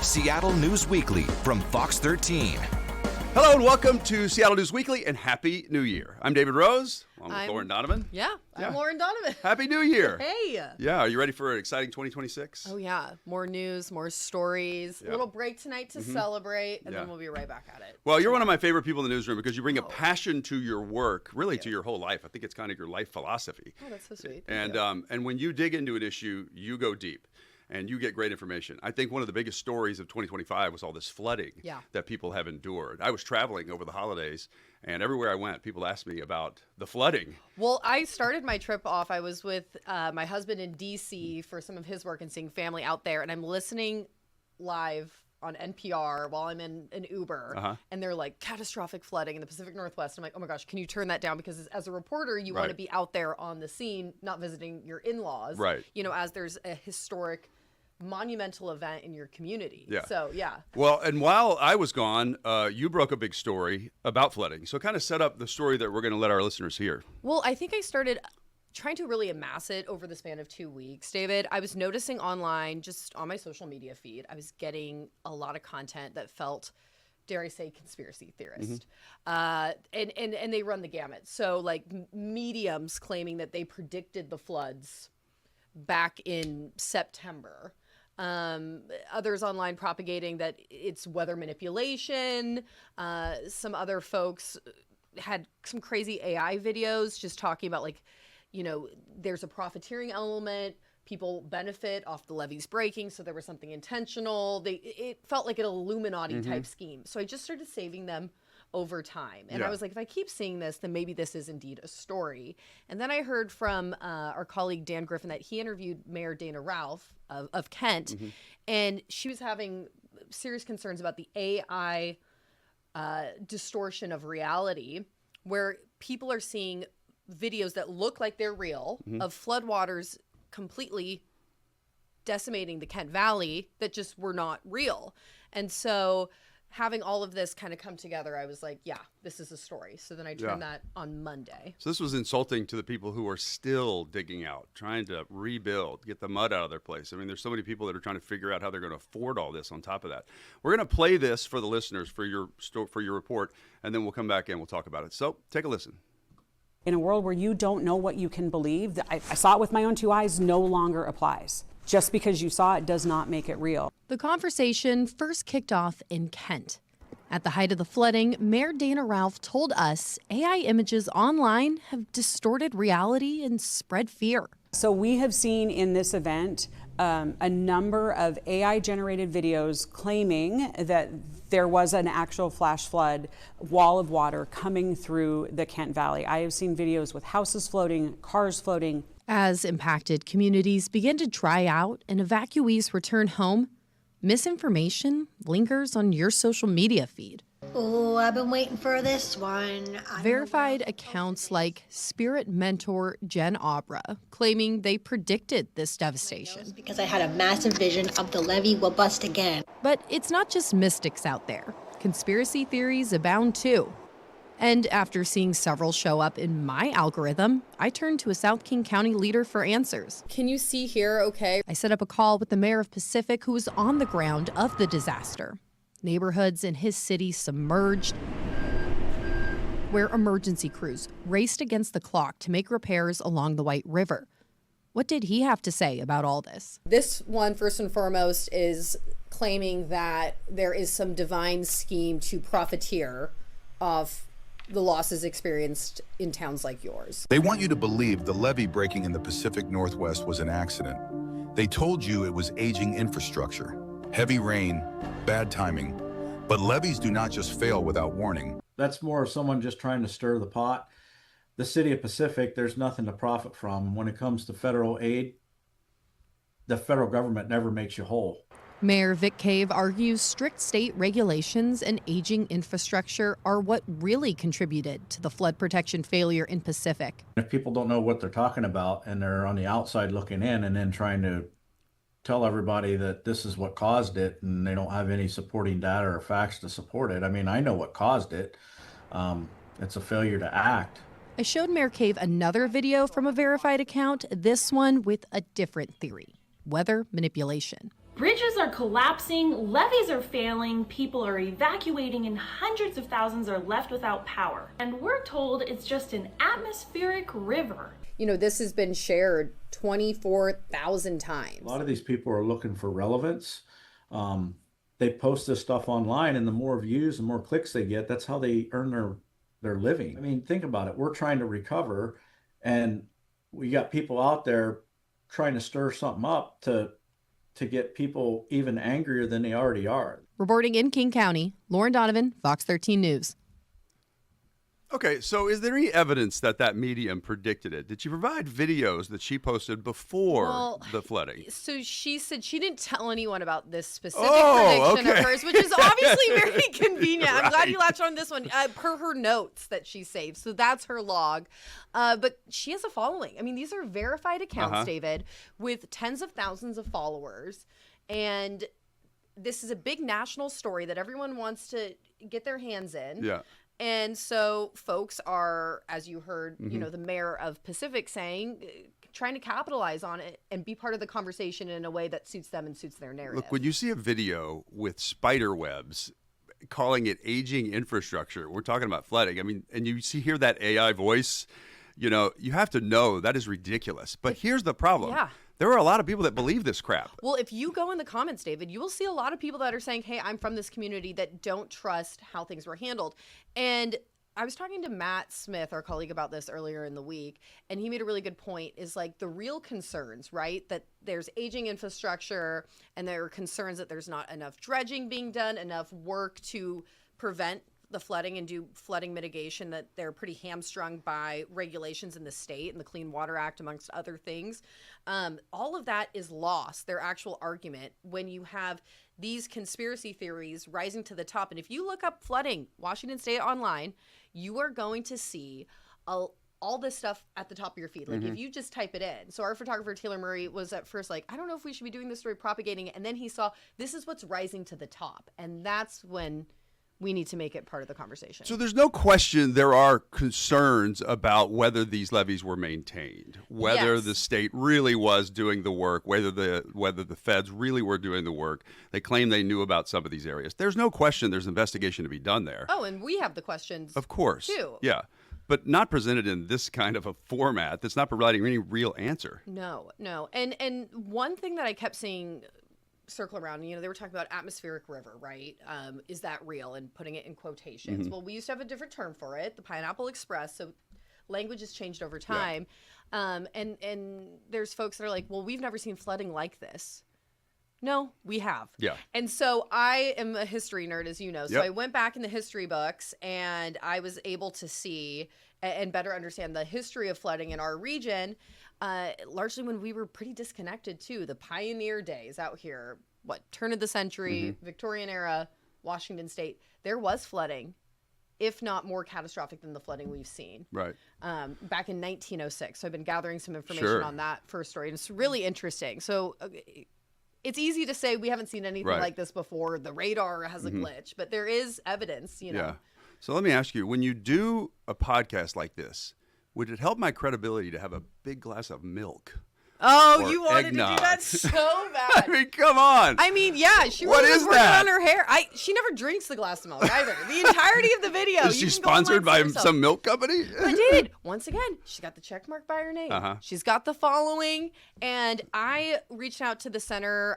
Seattle News Weekly from Fox 13. Hello and welcome to Seattle News Weekly and Happy New Year. I'm David Rose, along with Lauren Donovan. I'm Lauren Donovan. Happy New Year. Hey. Yeah, are you ready for an exciting 2026? Oh, yeah. More news, more stories. A little break tonight to celebrate, and then we'll be right back at it. Well, you're one of my favorite people in the newsroom because you bring a passion to your work, really to your whole life. I think it's kind of your life philosophy. Oh, that's so sweet. And when you dig into an issue, you go deep. And you get great information. I think one of the biggest stories of 2025 was all this flooding that people have endured. I was traveling over the holidays, and everywhere I went, people asked me about the flooding. Well, I started my trip off. I was with my husband in D.C. for some of his work and seeing family out there, and I'm listening live on NPR while I'm in an Uber, and they're like, catastrophic flooding in the Pacific Northwest. I'm like, oh my gosh, can you turn that down? Because as a reporter, you want to be out there on the scene, not visiting your in-laws, you know, as there's a historic monumental event in your community. Well, and while I was gone, you broke a big story about flooding. So kind of set up the story that we're going to let our listeners hear. Well, I think I started trying to really amass it over the span of 2 weeks, David. I was noticing online, just on my social media feed, I was getting a lot of content that felt, dare I say, conspiracy theorist. And they run the gamut. So like mediums claiming that they predicted the floods back in September. Others online propagating that it's weather manipulation. Some other folks had some crazy AI videos just talking about, like, you know, there's a profiteering element. People benefit off the levees breaking, so there was something intentional. It felt like an Illuminati type scheme. So I just started saving them over time. And I was like, if I keep seeing this, then maybe this is indeed a story. And then I heard from our colleague Dan Griffin that he interviewed Mayor Dana Ralph of Kent, and she was having serious concerns about the AI distortion of reality, where people are seeing videos that look like they're real of floodwaters completely decimating the Kent Valley that just were not real. And so having all of this kind of come together, I was like, yeah, this is a story. So then I turned that on Monday. So this was insulting to the people who are still digging out, trying to rebuild, get the mud out of their place. I mean, there's so many people that are trying to figure out how they're going to afford all this on top of that. We're going to play this for the listeners for your report, and then we'll come back and we'll talk about it. So take a listen. In a world where you don't know what you can believe, I saw it with my own two eyes, no longer applies. Just because you saw it does not make it real. The conversation first kicked off in Kent. At the height of the flooding, Mayor Dana Ralph told us AI images online have distorted reality and spread fear. So we have seen in this event a number of AI-generated videos claiming that there was an actual flash flood wall of water coming through the Kent Valley. I have seen videos with houses floating, cars floating. As impacted communities begin to dry out and evacuees return home, misinformation lingers on your social media feed. Oh, I've been waiting for this one. Verified accounts like Spirit Mentor Jen Abra claiming they predicted this devastation. Because I had a massive vision of the levee will bust again. But it's not just mystics out there. Conspiracy theories abound too. And after seeing several show up in my algorithm, I turned to a South King County leader for answers. Can you see here okay? I set up a call with the mayor of Pacific, who was on the ground of the disaster. Neighborhoods in his city submerged, where emergency crews raced against the clock to make repairs along the White River. What did he have to say about all this? This one, first and foremost, is claiming that there is some divine scheme to profiteer off the losses experienced in towns like yours. They want you to believe the levee breaking in the Pacific Northwest was an accident. They told you it was aging infrastructure, heavy rain, bad timing. But levees do not just fail without warning. That's more of someone just trying to stir the pot. The city of Pacific, there's nothing to profit from. When it comes to federal aid, the federal government never makes you whole. Mayor Vic Cave argues strict state regulations and aging infrastructure are what really contributed to the flood protection failure in Pacific. If people don't know what they're talking about and they're on the outside looking in and then trying to tell everybody that this is what caused it and they don't have any supporting data or facts to support it. I mean, I know what caused it. It's a failure to act. I showed Mayor Cave another video from a verified account, this one with a different theory: weather manipulation. Bridges are collapsing, levees are failing, people are evacuating, and hundreds of thousands are left without power. And we're told it's just an atmospheric river. You know, this has been shared 24,000 times. A lot of these people are looking for relevance. They post this stuff online, and the more views and more clicks they get, that's how they earn their living. I mean, think about it. We're trying to recover, and we got people out there trying to stir something up to get people even angrier than they already are. Reporting in King County, Lauren Donovan, Fox 13 News. Okay, so is there any evidence that that medium predicted it? Did she provide videos that she posted before the flooding? So she said she didn't tell anyone about this specific prediction of hers, which is obviously very convenient. I'm glad you latched on this one, per her notes that she saved. So that's her log. But she has a following. I mean, these are verified accounts, David, with tens of thousands of followers. And this is a big national story that everyone wants to get their hands in. Yeah. And so folks are, as you heard, you know, the mayor of Pacific saying, trying to capitalize on it and be part of the conversation in a way that suits them and suits their narrative. Look, when you see a video with spider webs, calling it aging infrastructure, we're talking about flooding. I mean, and you hear that AI voice, you know, you have to know that is ridiculous. But here's the problem. Yeah. There are a lot of people that believe this crap. Well, if you go in the comments, David, you will see a lot of people that are saying, hey, I'm from this community, that don't trust how things were handled. And I was talking to Matt Smith, our colleague, about this earlier in the week, and he made a really good point, is like the real concerns, right? That there's aging infrastructure, and there are concerns that there's not enough dredging being done, enough work to prevent the flooding and do flooding mitigation, that they're pretty hamstrung by regulations in the state and the Clean Water Act, amongst other things. All of that is lost, their actual argument, when you have these conspiracy theories rising to the top. And if you look up flooding, Washington State online, you are going to see all this stuff at the top of your feed. Like if you just type it in. So our photographer, Taylor Murray, was at first like, I don't know if we should be doing this story, propagating it. And then he saw, this is what's rising to the top. And that's when we need to make it part of the conversation. So there's no question there are concerns about whether these levees were maintained, whether the state really was doing the work, whether the feds really were doing the work. They claim they knew about some of these areas. There's no question there's investigation to be done there. Oh, and we have the questions, of course, too. Yeah, but not presented in this kind of a format that's not providing any real answer. No. And one thing that I kept seeing circle around, you know, they were talking about atmospheric river, right? Is that real? And putting it in quotations. Well, we used to have a different term for it, the Pineapple Express. So language has changed over time. And there's folks that are like, well, we've never seen flooding like this. No, we have. Yeah. And so I am a history nerd, as you know. So I went back in the history books, and I was able to see and better understand the history of flooding in our region, largely when we were pretty disconnected too. The pioneer days out here, turn of the century, Victorian era, Washington State, there was flooding, if not more catastrophic than the flooding we've seen. Right. Back in 1906. So I've been gathering some information on that first story, and it's really interesting. So it's easy to say we haven't seen anything like this before. The radar has a glitch, but there is evidence, you know. Yeah. So let me ask you, when you do a podcast like this, would it help my credibility to have a big glass of milk? Oh, you wanted eggnog? to do that so bad. I mean, come on. I mean, yeah, she really was working on her hair. She never drinks the glass of milk either. The entirety of the video. Is she sponsored by some milk company? But David, once again, she's got the check mark by her name. She's got the following. And I reached out to the Center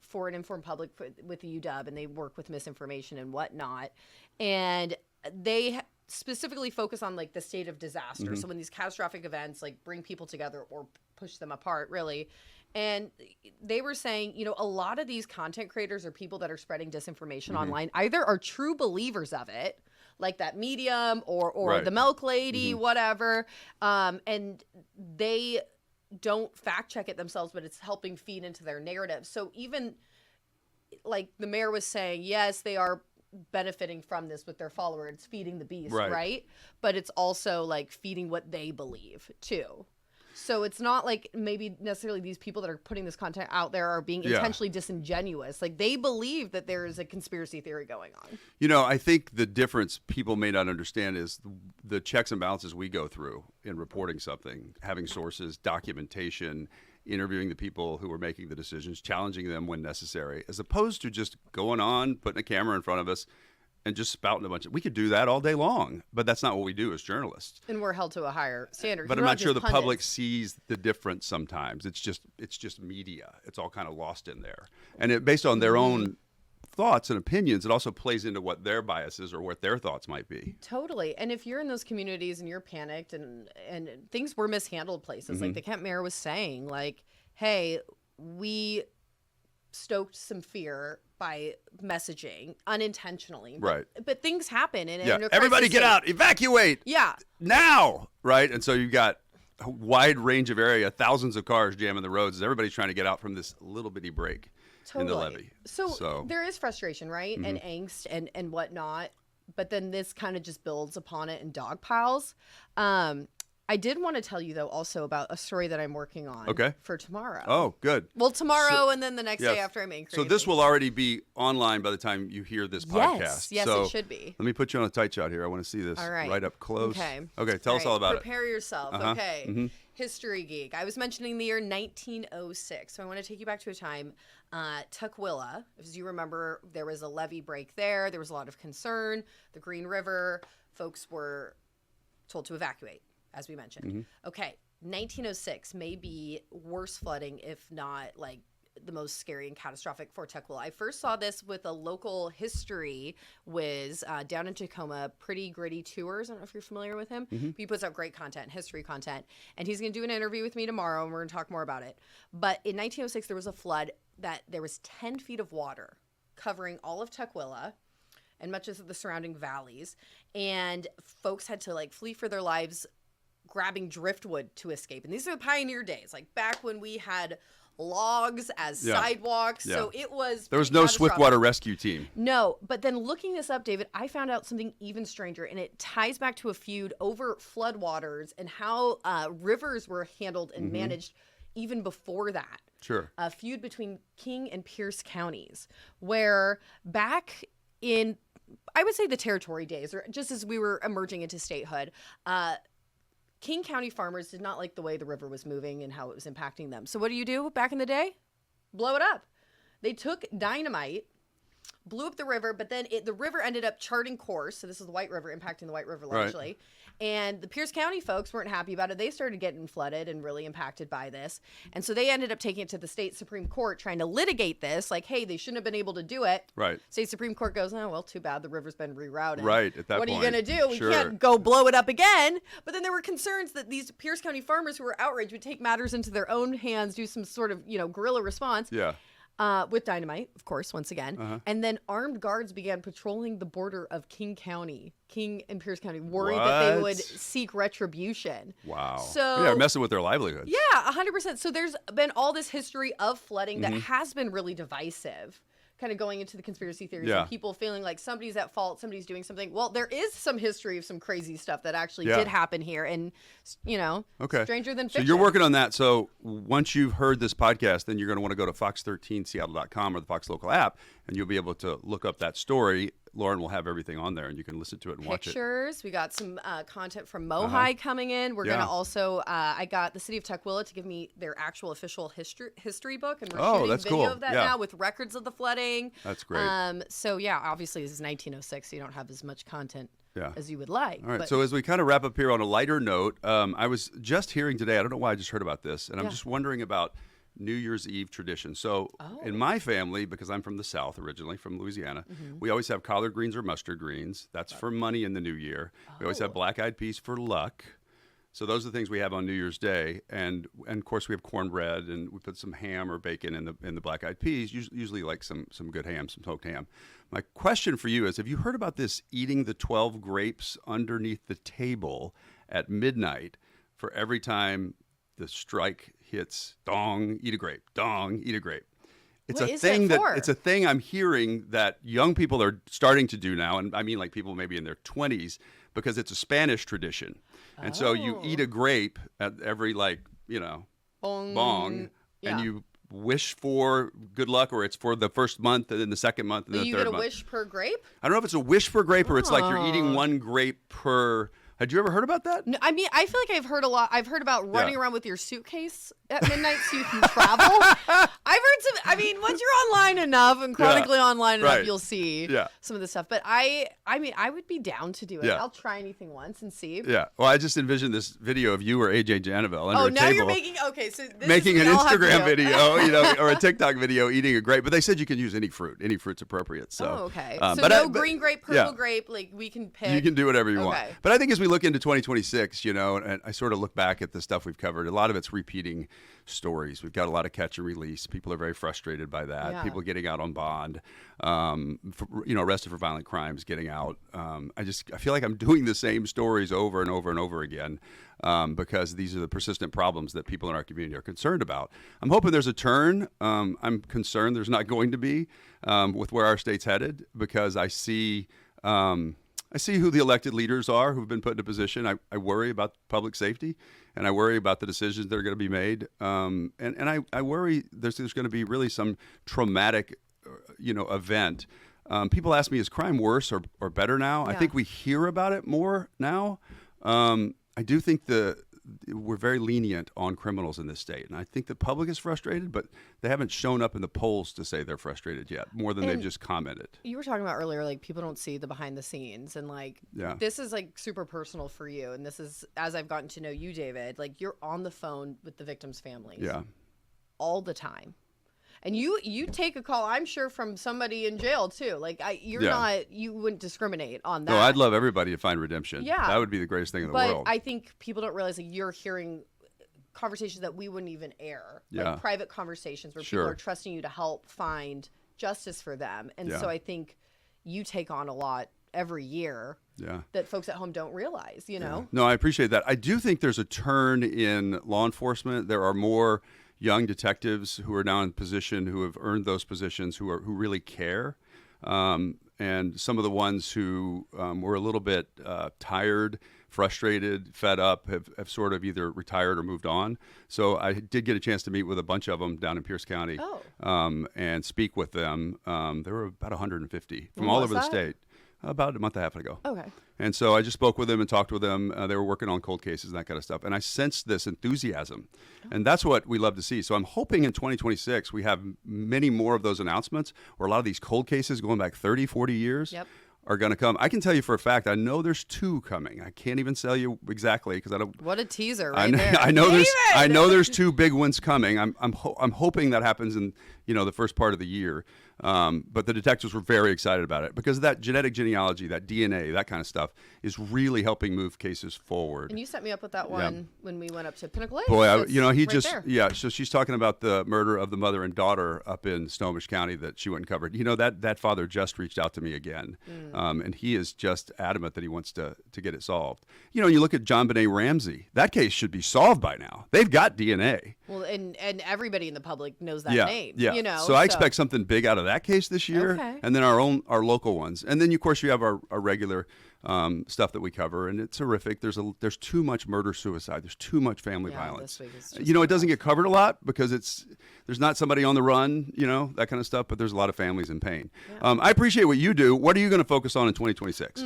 for an Informed Public with the UW, and they work with misinformation and whatnot. And they specifically focus on like the state of disaster. So when these catastrophic events like bring people together or push them apart, really. And they were saying, you know, a lot of these content creators or people that are spreading disinformation online either are true believers of it, like that Medium or the Milk Lady, whatever, and they don't fact check it themselves, but it's helping feed into their narrative. So even like the mayor was saying, yes, they are benefiting from this with their followers. It's feeding the beast, right? But it's also like feeding what they believe too. So it's not like maybe necessarily these people that are putting this content out there are being intentionally disingenuous. Like they believe that there is a conspiracy theory going on. You know, I think the difference people may not understand is the checks and balances we go through in reporting something, having sources, documentation, interviewing the people who are making the decisions, challenging them when necessary, as opposed to just going on, putting a camera in front of us, and just spouting a bunch of. We could do that all day long, but that's not what we do as journalists. And we're held to a higher standard. But We're I'm not sure just the public pundits. sees the difference sometimes. It's just media. It's all kind of lost in there. And based on their own thoughts and opinions, it also plays into what their biases or what their thoughts might be. Totally. And if you're in those communities and you're panicked and things were mishandled places, like the Kent mayor was saying, like, hey, we stoked some fear by messaging unintentionally. Right. But things happen. And Yeah. in a Everybody crisis get state- out. Evacuate. Yeah. Now. Right. And so you've got a wide range of area, thousands of cars jamming the roads as everybody's trying to get out from this little bitty break in the levee. So there is frustration, right? And angst and whatnot. But then this kind of just builds upon it in dog piles. I did want to tell you, though, also about a story that I'm working on for tomorrow. Oh, good. Well, tomorrow and then the next day Yes. after I'm anchoring. So this will already be online by the time you hear this podcast. Yes, so it should be. Let me put you on a tight shot here. I want to see this All right. right up close. Okay. Tell us all about Prepare yourself. Uh-huh. Okay. History geek. I was mentioning the year 1906. So I want to take you back to a time. Tukwila, as you remember, there was a levee break there. There was a lot of concern. The Green River, folks were told to evacuate, as we mentioned. Okay. 1906 may be worse flooding, if not like the most scary and catastrophic for Tukwila. I first saw this with a local history whiz down in Tacoma, Pretty Gritty Tours. I don't know if you're familiar with him. But he puts out great content, history content. And he's going to do an interview with me tomorrow, and we're going to talk more about it. But in 1906, there was a flood that there was 10 feet of water covering all of Tukwila and much of the surrounding valleys. And folks had to like flee for their lives, grabbing driftwood to escape. And these are the pioneer days, like back when we had logs as sidewalks. Yeah. So it was There was no catastrophic. Swiftwater rescue team. No, but then looking this up, David, I found out something even stranger, and it ties back to a feud over floodwaters and how rivers were handled and managed even before that. Sure. A feud between King and Pierce counties, where back in, I would say, the territory days, or just as we were emerging into statehood, King County farmers did not like the way the river was moving and how it was impacting them. So what do you do back in the day? Blow it up. They took dynamite, blew up the river, but then the river ended up charting course. So this is the White River impacting the White River largely. And the Pierce County folks weren't happy about it. They started getting flooded and really impacted by this. And so they ended up taking it to the state Supreme Court trying to litigate this. Like, hey, they shouldn't have been able to do it. Right. State Supreme Court goes, oh, well, too bad. The river's been rerouted. Right, at that What are you point. going to do? We Sure. can't go blow it up again. But then there were concerns that these Pierce County farmers who were outraged would take matters into their own hands, do some sort of, guerrilla response. Yeah. With dynamite, of course, once again. And then armed guards began patrolling the border of King and Pierce County, worried that they would What? seek retribution. Wow. So yeah, messing with their livelihoods. yeah, 100%. So there's been all this history of flooding that has been really divisive, kind of going into the conspiracy theories Yeah. and people feeling like somebody's at fault, somebody's doing something. Well, there is some history of some crazy stuff that actually Yeah. did happen here, and Okay. stranger than So fiction. you're working on that. So once you've heard this podcast, then you're going to want to go to fox13seattle.com or the Fox Local app, and you'll be able to look up that story. Lauren will have everything on there, and you can listen to it and watch it. Pictures. We got some content from Mohai coming in. We're Yeah. gonna also. I got the city of Tukwila to give me their actual official history book, and we're Oh, shooting that's video cool. of that Yeah. now with records of the flooding. That's great. So yeah, obviously this is 1906, so you don't have as much content Yeah. as you would like. All right. but- So as we kind of wrap up here on a lighter note, I was just hearing today, I don't know why I just heard about this, and I'm Yeah. just wondering about New Year's Eve tradition. So Oh. in my family, because I'm from the South originally, from Louisiana, Mm-hmm. we always have collard greens or mustard greens. That's for money in the new year. We always have Oh. black-eyed peas for luck. So those are the things we have on New Year's Day, and of course we have cornbread, and we put some ham or bacon in the black-eyed peas. Usually like some good ham, some smoked ham. My question for you is: have you heard about this eating the 12 grapes underneath the table at midnight for every time the strike hits? Dong, eat a grape. Dong, eat a grape. It's What a is thing it for? it's a thing I'm hearing that young people are starting to do now, and I mean like people maybe in their 20s, because it's a Spanish tradition. And so you eat a grape at every bong, Yeah. and you wish for good luck, or it's for the first month and then the second month and then you the third get a month. wish per grape. I don't know if it's a wish for grape or it's like you're eating Oh. one grape per. Had you ever heard about that? No, I mean, I feel like I've heard a lot. I've heard about running around with your suitcase at midnight so you can travel. I've heard some. I mean, once you're online enough and chronically online enough, you'll see some of the stuff. But I mean, I would be down to do it. I'll try anything once and see. Yeah. Well, I just envisioned this video of you or AJ Janaville under a table. Oh, now you're making so this making is an Instagram video, or a TikTok video eating a grape. But they said you can use any fruit. Any fruit's appropriate. So. Okay. So no green grape, purple grape. Like we can pick. You can do whatever you want. But I think as we look into 2026, and I sort of look back at the stuff we've covered, a lot of it's repeating stories. We've got a lot of catch and release. People are very frustrated by that. Yeah. People getting out on bond, arrested for violent crimes, getting out. I feel like I'm doing the same stories over and over and over again because these are the persistent problems that people in our community are concerned about. I'm hoping there's a turn. I'm concerned there's not going to be with where our state's headed because I see who the elected leaders are who've been put in a position. I worry about public safety, and I worry about the decisions that are going to be made. And I worry there's going to be really some traumatic, event. People ask me, is crime worse or better now? Yeah. I think we hear about it more now. I do think we're very lenient on criminals in this state. And I think the public is frustrated, but they haven't shown up in the polls to say they're frustrated yet, more than they've just commented. You were talking about earlier, like people don't see the behind the scenes and this is like super personal for you. And this is, as I've gotten to know you, David, like you're on the phone with the victims' families all the time. And you take a call, I'm sure, from somebody in jail too. Like you wouldn't discriminate on that. No, I'd love everybody to find redemption. Yeah, that would be the greatest thing in the world. But I think people don't realize you're hearing conversations that we wouldn't even air, like private conversations where people are trusting you to help find justice for them. And so I think you take on a lot every year that folks at home don't realize. No, I appreciate that. I do think there's a turn in law enforcement. There are more young detectives who are now in position, who have earned those positions, who really care, and some of the ones who were a little bit tired, frustrated, fed up, have sort of either retired or moved on. So I did get a chance to meet with a bunch of them down in Pierce County and speak with them. There were about 150 from all over the state. About a month and a half ago. Okay. And so I just spoke with them and talked with them. They were working on cold cases and that kind of stuff. And I sensed this enthusiasm. And that's what we love to see. So I'm hoping in 2026 we have many more of those announcements where a lot of these cold cases going back 30, 40 years are going to come. I can tell you for a fact, I know there's 2 coming. I can't even tell you exactly because I don't. What a teaser there. I know there's 2 big ones coming. I'm hoping that happens in the first part of the year. But the detectives were very excited about it because that genetic genealogy, that DNA, that kind of stuff is really helping move cases forward. And you set me up with that one when we went up to Pinnacle Lake. Boy, so she's talking about the murder of the mother and daughter up in Snohomish County that she went and covered. That father just reached out to me again. And he is just adamant that he wants to get it solved. You look at John Benet Ramsey, that case should be solved by now. They've got DNA. Well, and everybody in the public knows that name. Yeah. So I expect something big out of that case this year, and then our local ones, and then of course you have our regular stuff that we cover, and it's horrific. There's too much murder suicide. There's too much family violence. It doesn't get covered a lot because there's not somebody on the run, that kind of stuff. But there's a lot of families in pain. Yeah. I appreciate what you do. What are you going to focus on in 2026?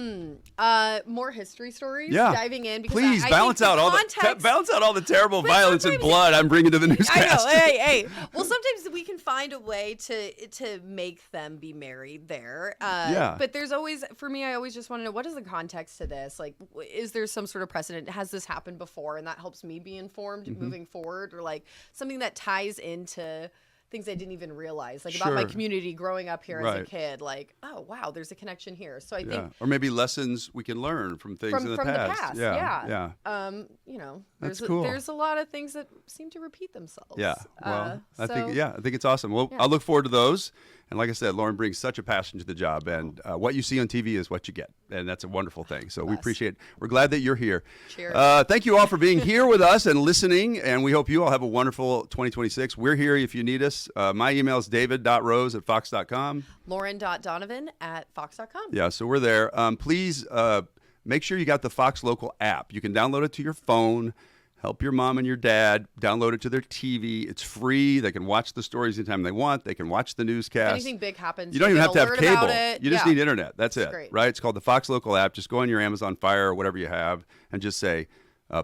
More history stories. Yeah. Diving in. Because please balance out all the terrible violence and blood I'm bringing to the newscast. I know. Hey. Well, sometimes we can find a way to make them be married there. But there's always, for me, I always just want to know, what is the context to this? Like, is there some sort of precedent? Has this happened before? And that helps me be informed moving forward, or like something that ties into things I didn't even realize, like about my community growing up here as a kid. Like, oh wow, there's a connection here. So I think, or maybe lessons we can learn from things in the past. Yeah. That's cool. There's a lot of things that seem to repeat themselves. Yeah. Well, I think it's awesome. Well, I look forward to those. And like I said, Lauren brings such a passion to the job, and what you see on TV is what you get, and that's a wonderful thing. So we appreciate it. We're glad that you're here. Cheers. Thank you all for being here with us and listening, and we hope you all have a wonderful 2026. We're here if you need us. My email is david.rose@fox.com. Lauren.donovan@fox.com. Yeah, so we're there. Please make sure you got the Fox Local app. You can download it to your phone. Help your mom and your dad. Download it to their TV. It's free. They can watch the stories anytime they want. They can watch the newscast. Anything big happens, you don't even have to have alert cable. about it. You just Yeah. need internet. That's it, great. right? It's called the Fox Local app. Just go on your Amazon Fire or whatever you have and just say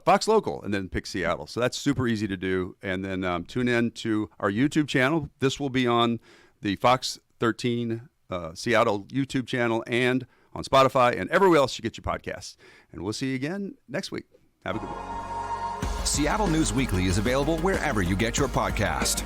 Fox Local and then pick Seattle. So that's super easy to do. And then tune in to our YouTube channel. This will be on the Fox 13 Seattle YouTube channel and on Spotify and everywhere else you get your podcasts. And we'll see you again next week. Have a good week. Seattle News Weekly is available wherever you get your podcast.